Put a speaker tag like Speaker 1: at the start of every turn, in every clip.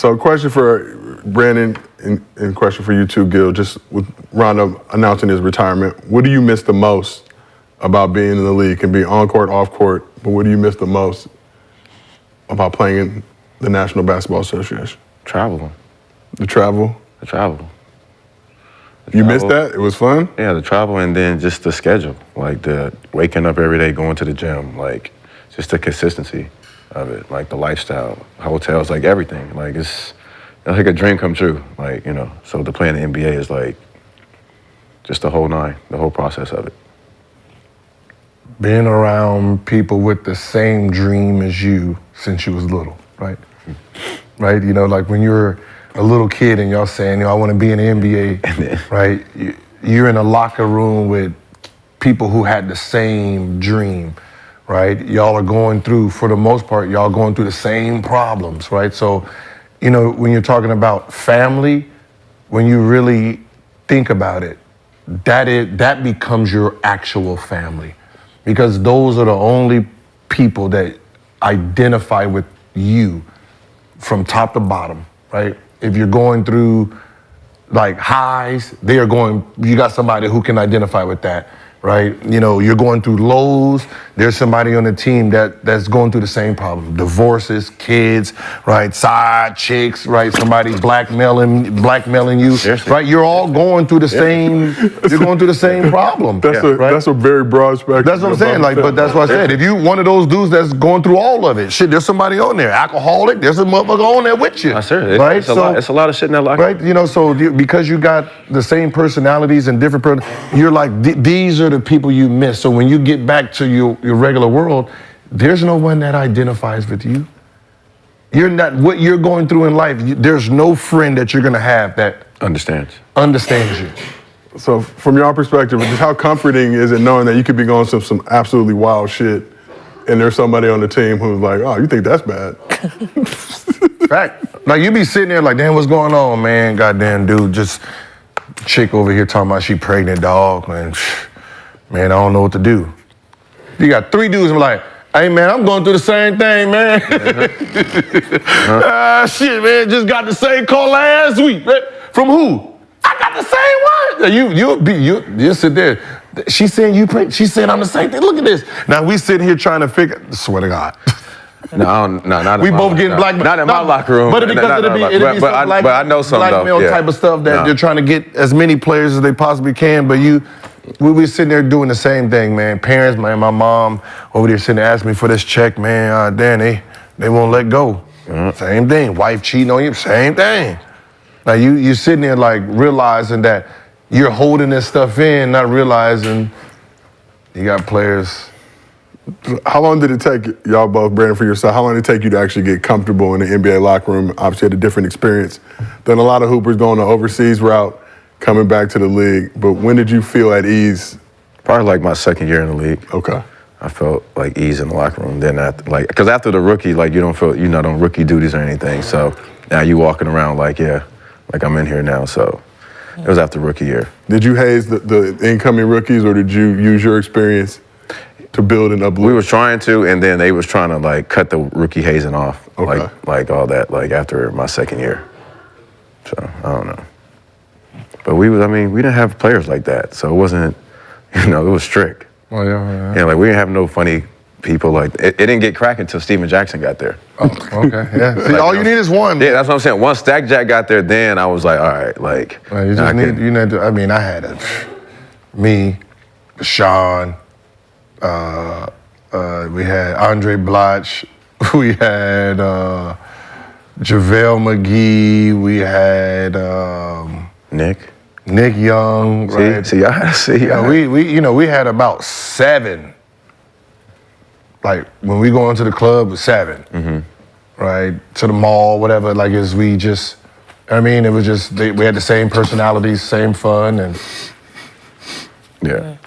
Speaker 1: So, question for Brandon and question for you too, Gil. Just with Rondo announcing his retirement, what do you miss the most about being in the league? It can be on court, off court, but what do you miss the most about playing in the National Basketball Association?
Speaker 2: Traveling.
Speaker 1: The travel?
Speaker 2: The travel.
Speaker 1: You missed that? It was fun?
Speaker 2: Yeah, the travel and then just the schedule. Like the waking up every day, going to the gym, like just the consistency of it, like the lifestyle, hotels, like everything. Like it's like a dream come true. Like, you know, so to play in the NBA is like just the whole nine, the whole process of it.
Speaker 3: Being around people with the same dream as you since you was little, right? Right? You know, like when you're a little kid and y'all saying, you know, I want to be in the NBA, right? You're in a locker room with people who had the same dream, right? Y'all are going through, for the most part, y'all going through the same problems, right? So, you know, when you're talking about family, when you really think about it, that becomes your actual family, because those are the only people that identify with you from top to bottom, right? If you're going through like highs, you got somebody who can identify with that, right? You know, you're going through lows, there's somebody on the team that's going through the same problem. Divorces, kids, right? Side chicks, right? Somebody blackmailing you, right? You're all going through the same, you're going through the same problem.
Speaker 1: That's a very broad spectrum.
Speaker 3: That's what I'm saying, like, but that's what I said. If you one of those dudes that's going through all of it, shit, there's somebody on there, alcoholic, there's a motherfucker on there with you.
Speaker 2: That's it.
Speaker 3: Right?
Speaker 2: It's a lot of shit in that locker.
Speaker 3: Right? You know, so because you got the same personalities and different, you're like, these are the people you miss. So when you get back to your regular world, there's no one that identifies with you. You're not, what you're going through in life, there's no friend that you're gonna have that
Speaker 2: understands
Speaker 3: you.
Speaker 1: So from your perspective, just how comforting is it knowing that you could be going through some absolutely wild shit and there's somebody on the team who's like, oh, you think that's bad?
Speaker 3: Fact. Like you be sitting there like, damn, what's going on, man? Goddamn dude, just chick over here talking about she pregnant, dog, man, I don't know what to do. You got three dudes who are like, hey man, I'm going through the same thing, man. Shit, man, just got the same call last week. Man. From who? I got the same one. You sit there. She saying you pregnant. She saying I'm the same thing. Look at this. Now we sitting here trying to figure. Swear to God.
Speaker 2: No, not
Speaker 3: we both getting blackmailed.
Speaker 2: Not in my locker room.
Speaker 3: But it'd be some
Speaker 2: I know some
Speaker 3: blackmail type of stuff that they're trying to get as many players as they possibly can. But we were sitting there doing the same thing, man. Parents, man, my mom over there sitting there asking me for this check, man. Damn, they won't let go. Same thing. Wife cheating on you, same thing. Now you sitting there like realizing that you're holding this stuff in, not realizing you got players.
Speaker 1: How long did it take y'all both, Brandon, for yourself? How long did it take you to actually get comfortable in the NBA locker room? Obviously, had a different experience than a lot of hoopers going the overseas route, coming back to the league. But when did you feel at ease?
Speaker 2: Probably like my second year in the league.
Speaker 1: Okay.
Speaker 2: I felt like ease in the locker room. Then because after the rookie, like you don't feel you're not on rookie duties or anything. So now you walking around like like I'm in here now. So it was after rookie year.
Speaker 1: Did you haze the incoming rookies, or did you use your experience to build and uplift?
Speaker 2: We was trying to, and then they was trying to like cut the rookie hazing off, like all that, like after my second year. So I don't know, but we didn't have players like that, so it wasn't, it was strict.
Speaker 3: Oh yeah.
Speaker 2: Yeah, like we didn't have no funny people. Like it didn't get cracking until Steven Jackson got there.
Speaker 3: Oh, okay, yeah. See, all you need is one.
Speaker 2: Yeah, that's what I'm saying. Once Stack Jack got there, then I was like, all right, like.
Speaker 3: You just need. I had me, Sean. We had Andre Blatch, we had JaVale McGee, we had Nick Young, right? We had about 7. Like when we go into the club, 7, right? To the mall, whatever. Like it was just we had the same personalities, same fun, and yeah.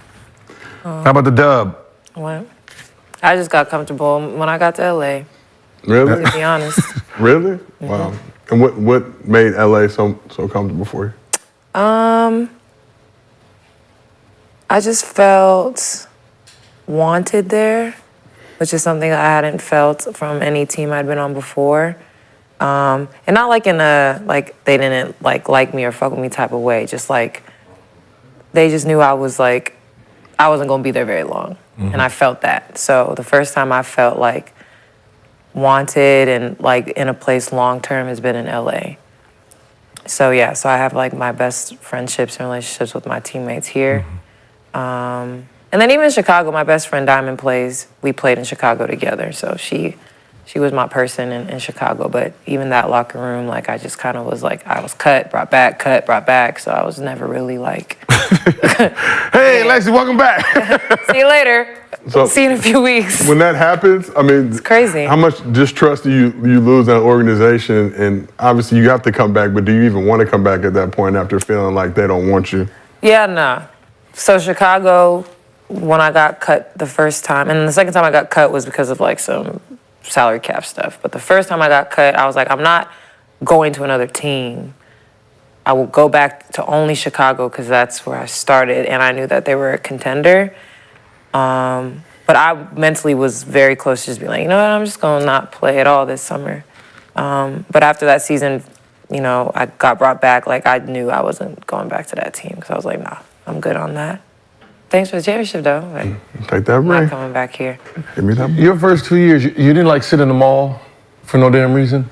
Speaker 3: How about the Dub?
Speaker 4: What? I just got comfortable when I got to LA.
Speaker 1: Really?
Speaker 4: To be honest.
Speaker 1: Really? Mm-hmm. Wow. And what made LA so comfortable for you?
Speaker 4: I just felt wanted there, which is something that I hadn't felt from any team I'd been on before. And not like in a, like, they didn't like me or fuck with me type of way. Just like, they just knew I wasn't gonna be there very long. And I felt that. So the first time I felt like wanted and like in a place long term has been in LA. So yeah, so I have like my best friendships and relationships with my teammates here. And then even in Chicago, my best friend Diamond we played in Chicago together. So she was my person in Chicago. But even that locker room, like I just kind of was like, I was cut, brought back. So I was never really like,
Speaker 3: Hey, Lexi, welcome back.
Speaker 4: see you later.
Speaker 1: So-
Speaker 4: See you in a few weeks.
Speaker 1: When that happens, I mean, it's
Speaker 4: crazy.
Speaker 1: How much distrust do you lose in an organization? And obviously, you have to come back, but do you even want to come back at that point after feeling like they don't want you?
Speaker 4: Yeah, nah. So Chicago, when I got cut the first time, and the second time I got cut was because of like some salary cap stuff. But the first time I got cut, I was like, I'm not going to another team. I will go back to only Chicago because that's where I started, and I knew that they were a contender. But I mentally was very close to just being like, you know what, I'm just going to not play at all this summer. But after that season, you know, I got brought back. Like, I knew I wasn't going back to that team because I was like, nah, I'm good on that. Thanks for the championship, though. Like,
Speaker 1: Take that
Speaker 4: I'm
Speaker 1: ring.
Speaker 4: not coming back here.
Speaker 1: Give me that.
Speaker 3: Your first 2 years, you didn't like sit in the mall for no damn reason?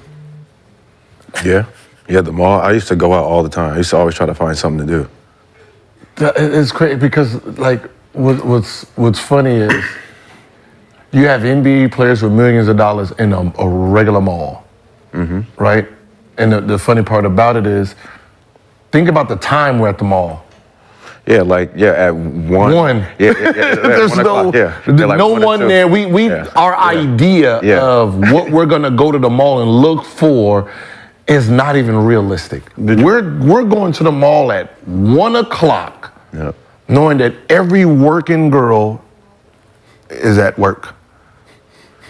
Speaker 2: Yeah, the mall. I used to go out all the time. I used to always try to find something to do.
Speaker 3: It's crazy because, like, what's funny is you have NBA players with millions of dollars in a regular mall, right? And the funny part about it is, think about the time we're at the mall.
Speaker 2: Yeah, at one. Yeah.
Speaker 3: There's
Speaker 2: 1 o'clock, like
Speaker 3: no
Speaker 2: 1 or
Speaker 3: one
Speaker 2: 2.
Speaker 3: there. Our idea of what we're gonna go to the mall and look for is not even realistic. We're going to the mall at 1 o'clock, knowing that every working girl is at work.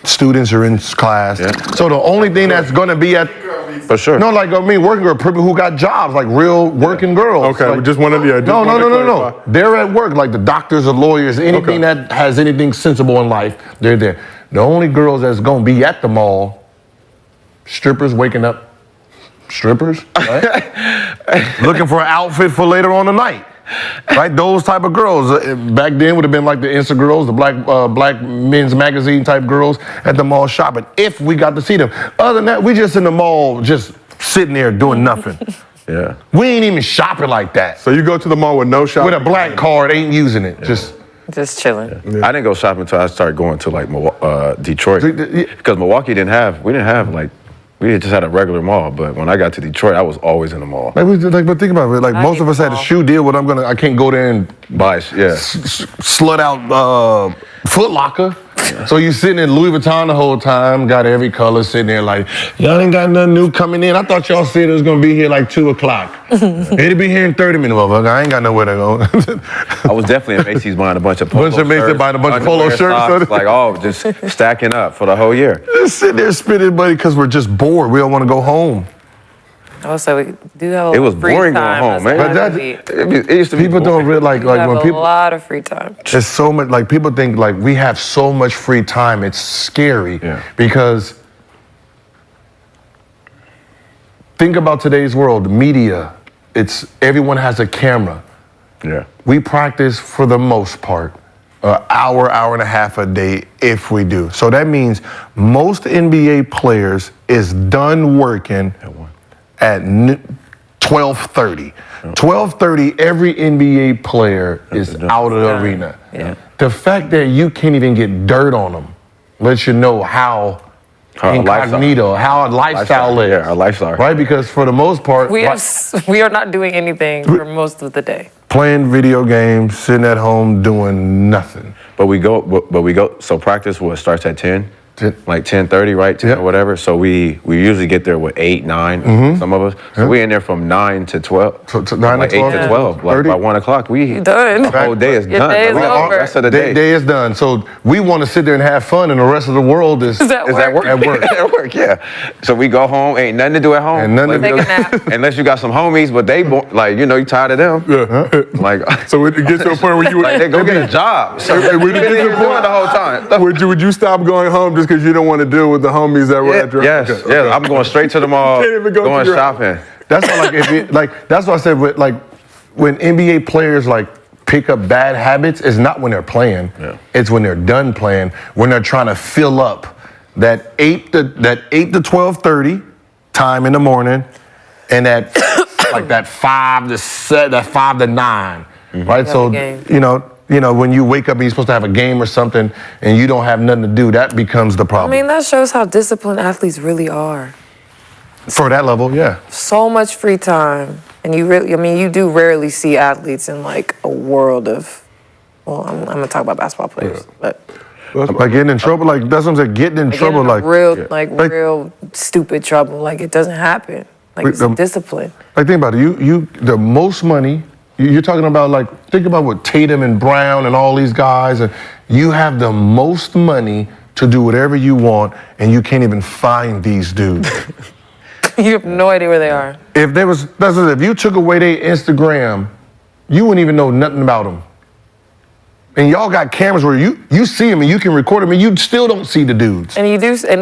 Speaker 3: Students are in class. Yeah. So the only thing that's gonna be at
Speaker 2: For sure.
Speaker 3: No, like I mean, working girls, people who got jobs, like real working girls.
Speaker 1: Okay,
Speaker 3: like,
Speaker 1: we just wanted to.
Speaker 3: No. They're at work, like the doctors or lawyers, anything that has anything sensible in life, they're there. The only girls that's gonna be at the mall, strippers waking up, right? Looking for an outfit for later on tonight. Right, those type of girls. Back then would have been like the Insta girls, the black men's magazine type girls at the mall shopping. If we got to see them. Other than that, we just in the mall, just sitting there doing nothing.
Speaker 2: Yeah.
Speaker 3: We ain't even shopping like that.
Speaker 1: So you go to the mall with no shopping?
Speaker 3: With a black card, ain't using it.
Speaker 4: Just chilling.
Speaker 2: Yeah. I didn't go shopping until I started going to like Detroit, because Milwaukee we just had a regular mall. But when I got to Detroit, I was always in the mall.
Speaker 3: But think about it. Like most of us had a shoe deal. I can't go there and
Speaker 2: buy. Yeah.
Speaker 3: Slut out Foot Locker. So you sitting in Louis Vuitton the whole time, got every color sitting there like, y'all ain't got nothing new coming in. I thought y'all said it was gonna be here like 2 o'clock. It'll be here in 30 minutes, motherfucker. I ain't got nowhere to go.
Speaker 2: I was definitely in Macy's buying a bunch of polo shirts.
Speaker 3: Buying a bunch of polo shirts.
Speaker 2: Like, just stacking up for the whole year.
Speaker 3: Just sitting there spinning money because we're just bored. We don't want to go home.
Speaker 4: Also, we do have a
Speaker 2: It was
Speaker 4: free
Speaker 2: boring
Speaker 4: time.
Speaker 2: going home, man.
Speaker 3: But
Speaker 2: It used to be
Speaker 3: people
Speaker 2: boring.
Speaker 3: don't really like
Speaker 4: We have
Speaker 3: when people.
Speaker 4: a lot of free time.
Speaker 3: There's so much, like people think like we have so much free time. It's scary because think about today's world, media. It's everyone has a camera.
Speaker 2: Yeah.
Speaker 3: We practice for the most part an hour and a half a day if we do. So that means most NBA players is done working at 12:30. 12:30, every NBA player is out of the arena.
Speaker 4: Yeah.
Speaker 3: The fact that you can't even get dirt on them lets you know how incognito, how a lifestyle is.
Speaker 2: Yeah, our lifestyle.
Speaker 3: Right? Because for the most part,
Speaker 4: We are not doing anything for most of the day.
Speaker 3: playing video games, sitting at home doing nothing.
Speaker 2: But we go. So practice starts at 10. Like 10:30, right? 10 or whatever. So we usually get there with 8, 9, some of us. So we in there from 9 to 12.
Speaker 3: To 9
Speaker 2: like
Speaker 3: to 12?
Speaker 2: 8 to 12. Like by 1 o'clock,
Speaker 4: Done.
Speaker 2: the whole day is
Speaker 4: Your
Speaker 2: done.
Speaker 4: day is
Speaker 2: Like, we got
Speaker 4: over.
Speaker 2: the rest of the day.
Speaker 3: Day is done. So we want to sit there and have fun, and the rest of the world is
Speaker 4: at work.
Speaker 3: At work.
Speaker 2: At work, yeah. So we go home, ain't nothing to do at home.
Speaker 3: And nothing to
Speaker 4: Take a nap.
Speaker 2: Unless you got some homies, but they you tired of them.
Speaker 1: Yeah.
Speaker 2: Like,
Speaker 1: So it gets to a point where you
Speaker 2: like they go get a job. So
Speaker 1: Would
Speaker 2: we
Speaker 1: it
Speaker 2: been
Speaker 1: get to
Speaker 2: here
Speaker 1: a
Speaker 2: doing
Speaker 1: point-
Speaker 2: the whole time.
Speaker 1: would you stop going home just because you don't want to deal with the homies that were at your
Speaker 2: Yes,
Speaker 1: okay,
Speaker 2: yeah.
Speaker 1: okay.
Speaker 2: I'm going straight to the mall,
Speaker 1: Can't even go to
Speaker 2: going
Speaker 1: your-
Speaker 2: shopping.
Speaker 3: That's why, like, if you, like, that's what I said. With, like, when NBA players like pick up bad habits, it's not when they're playing.
Speaker 2: Yeah.
Speaker 3: It's when they're done playing. When they're trying to fill up that 8 to 12:30 time in the morning, and that like that 5 to 9, right? So
Speaker 4: game.
Speaker 3: you know when you wake up and you're supposed to have a game or something, and you don't have nothing to do, that becomes the
Speaker 4: I
Speaker 3: problem.
Speaker 4: mean, that shows how disciplined athletes really are.
Speaker 3: For that level, yeah.
Speaker 4: So much free time. And you do rarely see athletes in like a world of, well, I'm gonna talk about basketball players, but
Speaker 3: Like getting in trouble, like that's what I'm saying. Getting in trouble,
Speaker 4: in
Speaker 3: like
Speaker 4: real,
Speaker 3: Like-
Speaker 4: real stupid trouble. Like it doesn't happen. Like it's discipline.
Speaker 3: Like think about it. You the most money. You're talking about like think about what Tatum and Brown and all these guys, and you have the most money to do whatever you want, and you can't even find these dudes.
Speaker 4: You have no idea where they are.
Speaker 3: If you took away their Instagram, you wouldn't even know nothing about them. And y'all got cameras where you see them and you can record them, and you still don't see the dudes.
Speaker 4: And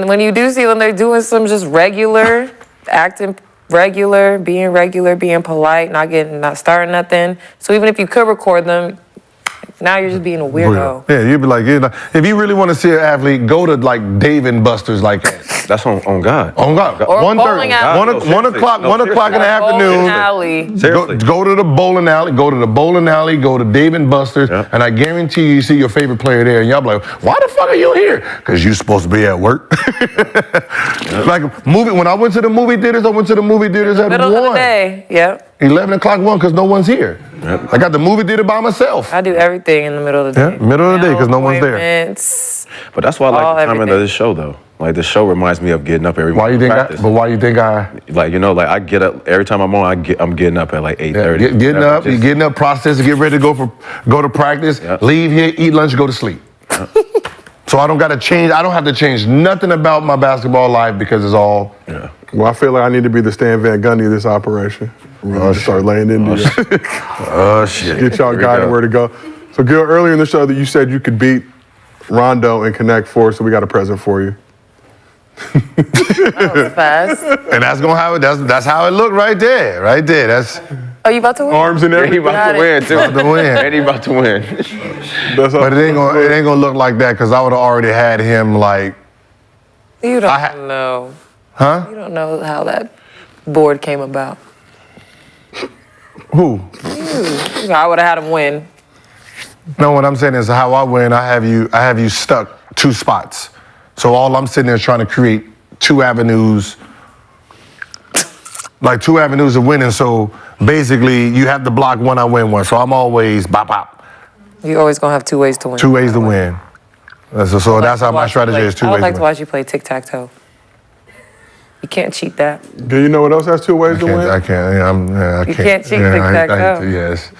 Speaker 4: when you do see them, they're doing some just regular, acting regular, being polite, not starting nothing. So even if you could record them, now you're just being a weirdo.
Speaker 3: Yeah, you'd be like, if you really want to see an athlete, go to like Dave and Buster's, like
Speaker 2: That's on God.
Speaker 3: on God.
Speaker 4: Or
Speaker 3: 1:30,
Speaker 4: bowling alley.
Speaker 3: 1 o'clock, 1 o'clock in the
Speaker 4: Bowling
Speaker 3: afternoon.
Speaker 4: alley.
Speaker 2: Seriously.
Speaker 3: Go to the bowling alley. Go to the bowling alley. Go to Dave and Buster's,
Speaker 2: Yeah.
Speaker 3: and I guarantee you see your favorite player there, and y'all be like, "Why the fuck are you here?" Because you supposed to be at work. Like movie. When I went to the movie theaters, I went to the movie theaters at
Speaker 4: Middle of the
Speaker 3: 1.
Speaker 4: day. Yep.
Speaker 3: 11 o'clock 1 because no one's here.
Speaker 2: Yep.
Speaker 3: I got the movie theater by myself.
Speaker 4: I do everything in the middle of the
Speaker 3: Yeah,
Speaker 4: day.
Speaker 3: middle of the day 'cause no one's there.
Speaker 4: Appointments.
Speaker 2: But that's why I like
Speaker 4: All
Speaker 2: the timing of
Speaker 4: everything.
Speaker 2: this show, though. Like, the show reminds me of getting up every
Speaker 3: Why you
Speaker 2: morning
Speaker 3: think?
Speaker 2: to practice.
Speaker 3: Why you think I?
Speaker 2: Like, like I get up every time I'm on. I'm getting up at like 8:30.
Speaker 3: Getting up,
Speaker 2: Just-
Speaker 3: you're getting up, processing, get ready to go to practice,
Speaker 2: Yeah.
Speaker 3: leave here, eat lunch, go to sleep. So I don't got to change. I don't have to change nothing about my basketball life because it's all.
Speaker 2: Yeah.
Speaker 1: Well, I feel like I need to be the Stan Van Gundy of this operation. We're gonna start laying into you.
Speaker 3: Oh shit.
Speaker 1: Get y'all
Speaker 2: Here we
Speaker 1: guided
Speaker 2: go.
Speaker 1: where to go. So, Gil, earlier in the show that you said you could beat Rondo and Connect Four, so we got a present for you.
Speaker 4: That was fast.
Speaker 3: And that's gonna have it. That's how it looked right there. Right there. That's
Speaker 4: Are you about to win?
Speaker 1: Arms and
Speaker 2: He
Speaker 1: everything.
Speaker 2: about
Speaker 4: Got
Speaker 2: to
Speaker 4: it.
Speaker 2: win, too.
Speaker 3: About to win.
Speaker 2: And he about to win.
Speaker 1: That's all.
Speaker 3: but it ain't gonna look like that because I would have already had him like,
Speaker 4: You don't
Speaker 3: I ha-
Speaker 4: know.
Speaker 3: huh?
Speaker 4: You don't know how that board came about.
Speaker 3: Who?
Speaker 4: I would have had him win.
Speaker 3: No, what I'm saying is how I win. I have you stuck 2 spots. So all I'm sitting there is trying to create 2 avenues, like 2 avenues of winning. So basically, you have to block one, I win one. So I'm always bop bop.
Speaker 4: You always gonna have 2 ways to win.
Speaker 3: 2 ways to win. So that's how my strategy is. 2
Speaker 4: I
Speaker 3: ways
Speaker 4: would like
Speaker 3: to
Speaker 4: to
Speaker 3: win.
Speaker 4: watch you play tic-tac-toe. You can't cheat that.
Speaker 1: Do you know what else has 2 ways to win?
Speaker 3: I can't. I can't.
Speaker 4: You can't cheat
Speaker 3: I
Speaker 4: tic-tac-toe.
Speaker 3: yes.